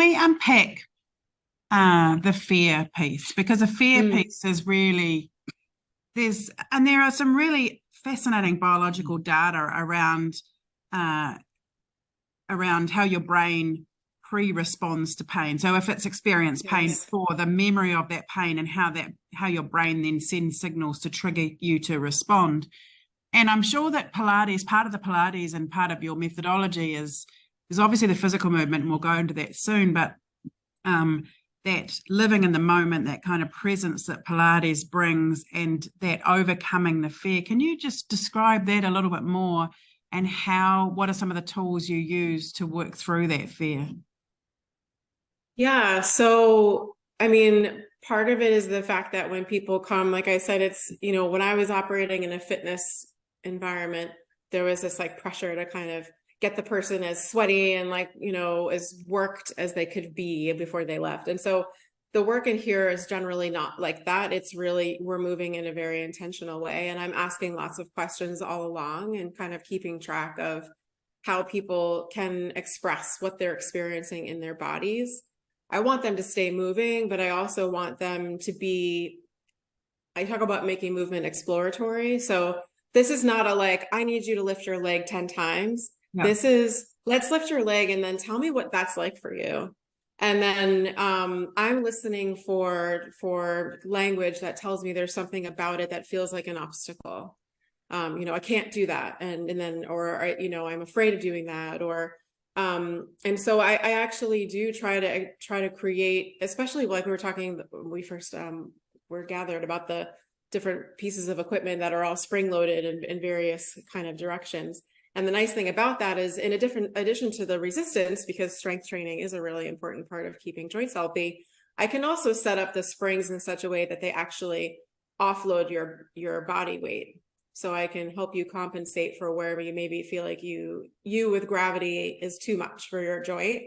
we unpack the fear piece? Because the fear piece is really, there are some really fascinating biological data around how your brain pre-responds to pain. So if it's experienced pain before, the memory of that pain and how your brain then sends signals to trigger you to respond. And I'm sure that Pilates, part of the Pilates and part of your methodology is obviously the physical movement, and we'll go into that soon, but that living in the moment, that kind of presence that Pilates brings, and that overcoming the fear. Can you just describe that a little bit more, and what are some of the tools you use to work through that fear? Yeah. So, I mean, part of it is the fact that when people come, like I said, it's, when I was operating in a fitness environment, there was this like pressure to kind of get the person as sweaty and like, as worked as they could be before they left. And so the work in here is generally not like that. It's really, we're moving in a very intentional way. And I'm asking lots of questions all along and kind of keeping track of how people can express what they're experiencing in their bodies. I want them to stay moving, but I also want them to I talk about making movement exploratory. So this is not I need you to lift your leg 10 times. Yeah. This is, let's lift your leg and then tell me what that's like for you. And then I'm listening for language that tells me there's something about it that feels like an obstacle. I can't do that. And then, or, I'm afraid of doing that, and so I actually do try to create, especially like we were talking, when we first were gathered, about the different pieces of equipment that are all spring loaded in various kind of directions. And the nice thing about that is, in addition to the resistance, because strength training is a really important part of keeping joints healthy, I can also set up the springs in such a way that they actually offload your body weight. So I can help you compensate for wherever you maybe feel like you with gravity is too much for your joint.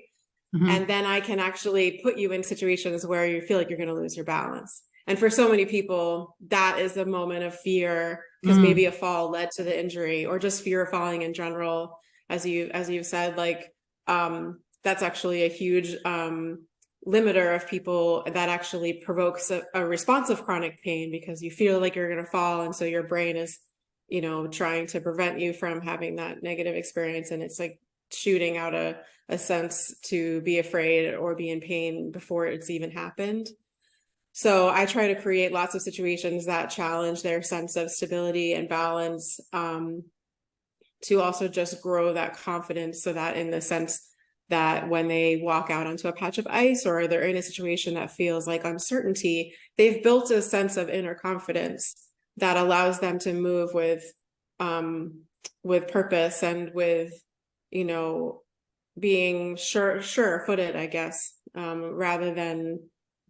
Mm-hmm. And then I can actually put you in situations where you feel like you're going to lose your balance. And for so many people, that is a moment of fear, because maybe a fall led to the injury, or just fear of falling in general. As you've said, that's actually a huge limiter of people, that actually provokes a response of chronic pain, because you feel like you're going to fall. And so your brain is, trying to prevent you from having that negative experience. And it's like shooting out a sense to be afraid or be in pain before it's even happened. So I try to create lots of situations that challenge their sense of stability and balance, to also just grow that confidence, so that in the sense that when they walk out onto a patch of ice, or they're in a situation that feels like uncertainty, they've built a sense of inner confidence that allows them to move with purpose, and with, being sure-footed, I guess, rather than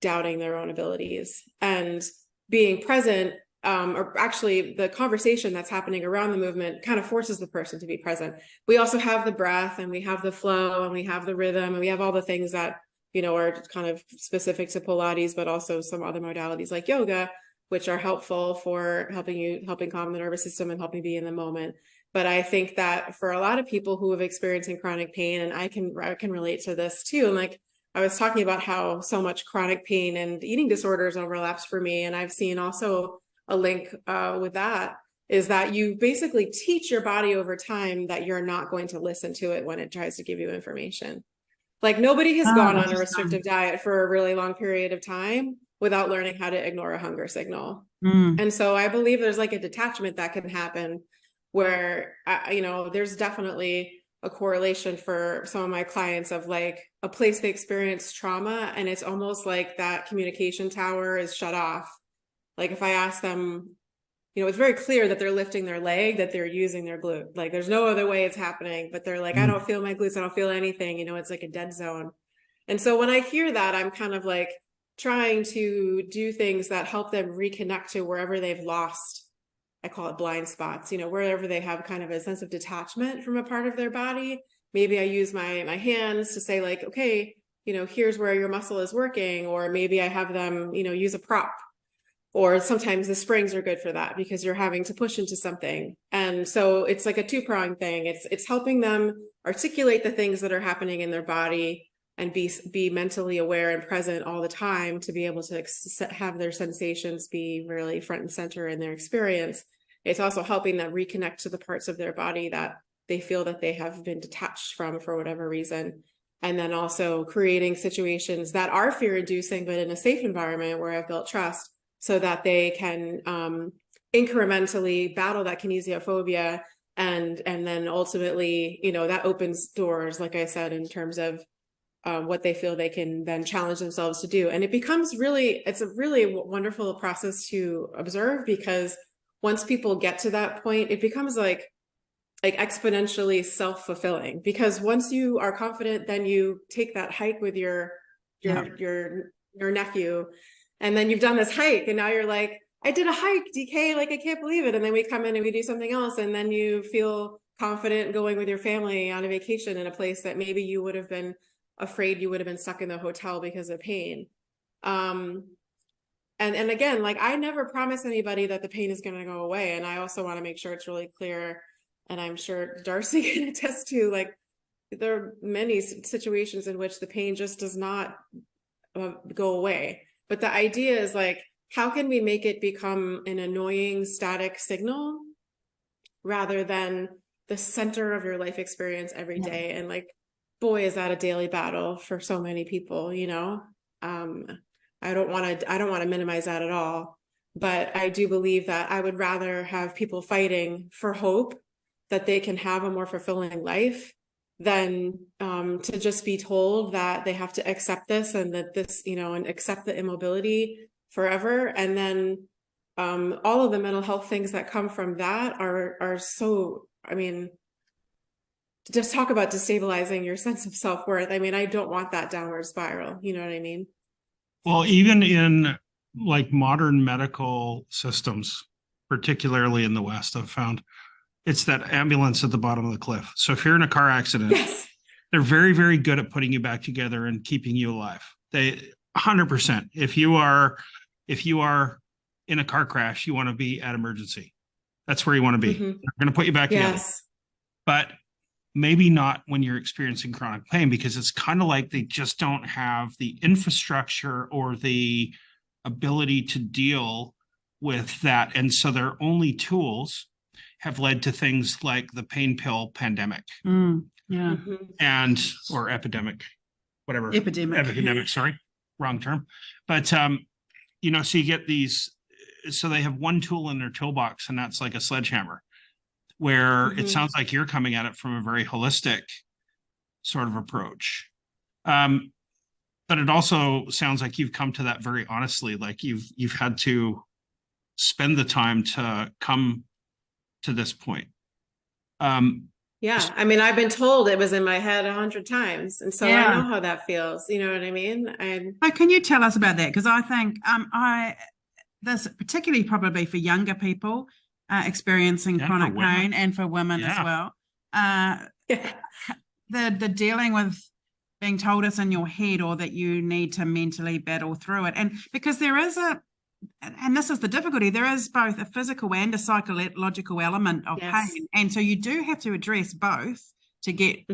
doubting their own abilities, and being present. Or actually, the conversation that's happening around the movement kind of forces the person to be present. We also have the breath, and we have the flow, and we have the rhythm, and we have all the things that, are kind of specific to Pilates, but also some other modalities like yoga, which are helpful for helping calm the nervous system and helping be in the moment. But I think that for a lot of people who have experiencing chronic pain, and I can relate to this too. And like I was talking about how so much chronic pain and eating disorders overlaps for me. And I've seen also a link with that, is that you basically teach your body over time that you're not going to listen to it when it tries to give you information. Like nobody has gone on a restrictive diet for a really long period of time without learning how to ignore a hunger signal. And so I believe there's like a detachment that can happen where, there's definitely a correlation for some of my clients of like a place they experience trauma, and it's almost like that communication tower is shut off. Like if I ask them, it's very clear that they're lifting their leg, that they're using their glute. Like there's no other way it's happening, but they're like, I don't feel my glutes. I don't feel anything. It's like a dead zone. And so when I hear that, I'm kind of like trying to do things that help them reconnect to wherever they've lost. I call it blind spots, wherever they have kind of a sense of detachment from a part of their body. Maybe I use my hands to say like, okay, here's where your muscle is working. Or maybe I have them, use a prop. Or sometimes the springs are good for that, because you're having to push into something. And so it's like a two-pronged thing. It's helping them articulate the things that are happening in their body, and be mentally aware and present all the time to be able to have their sensations be really front and center in their experience. It's also helping them reconnect to the parts of their body that they feel that they have been detached from for whatever reason. And then also creating situations that are fear-inducing, but in a safe environment where I've built trust, so that they can incrementally battle that kinesiophobia, and then ultimately, you know, that opens doors, like I said, in terms of what they feel they can then challenge themselves to do. And it becomes really, it's a really wonderful process to observe, because once people get to that point, it becomes like exponentially self-fulfilling, because once you are confident, then you take that hike with your nephew, and then you've done this hike, and now you're like, I did a hike, DK, like I can't believe it. And then we come in and we do something else, and then you feel confident going with your family on a vacation in a place that maybe you would have been afraid you would have been stuck in the hotel because of pain. And again, like, I never promise anybody that the pain is going to go away. And I also want to make sure it's really clear, and I'm sure Darcy can attest to, like, there are many situations in which the pain just does not go away. But the idea is, like, how can we make it become an annoying static signal rather than the center of your life experience every day? And like, boy, is that a daily battle for so many people, you know? I don't want to minimize that at all, but I do believe that I would rather have people fighting for hope that they can have a more fulfilling life than to just be told that they have to accept this, and that this, you know, and accept the immobility forever. And then all of the mental health things that come from that are so, I mean, just talk about destabilizing your sense of self-worth. I mean, I don't want that downward spiral. You know what I mean? Well, even in like modern medical systems, particularly in the West, I've found it's that ambulance at the bottom of the cliff. So if you're in a car accident, Yes, they're very, very good at putting you back together and keeping you alive. They 100%. If you are in a car crash, you want to be at emergency. That's where you want to be. They're going to put you back together. But maybe not when you're experiencing chronic pain, because it's kind of like they just don't have the infrastructure or the ability to deal with that. And so their only tools have led to things like the pain pill pandemic. And or epidemic, whatever. Epidemic, sorry, wrong term. But you know, so you get these, so they have one tool in their toolbox, and that's like a sledgehammer, where it sounds like you're coming at it from a very holistic sort of approach. But it also sounds like you've come to that very honestly, like you've had to spend the time to come to this point. Yeah, I mean, I've been told it was in my head 100 times, and so I know how that feels. You know what I mean? And so can you tell us about that? Because I think this particularly probably for younger people experiencing chronic pain, and for women as well. The dealing with being told it's in your head, or that you need to mentally battle through it, and because there is and this is the difficulty, there is both a physical and a psychological element of pain, and so you do have to address both to get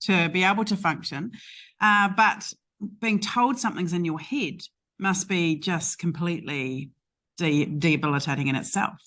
to be able to function. But being told something's in your head must be just completely debilitating in itself.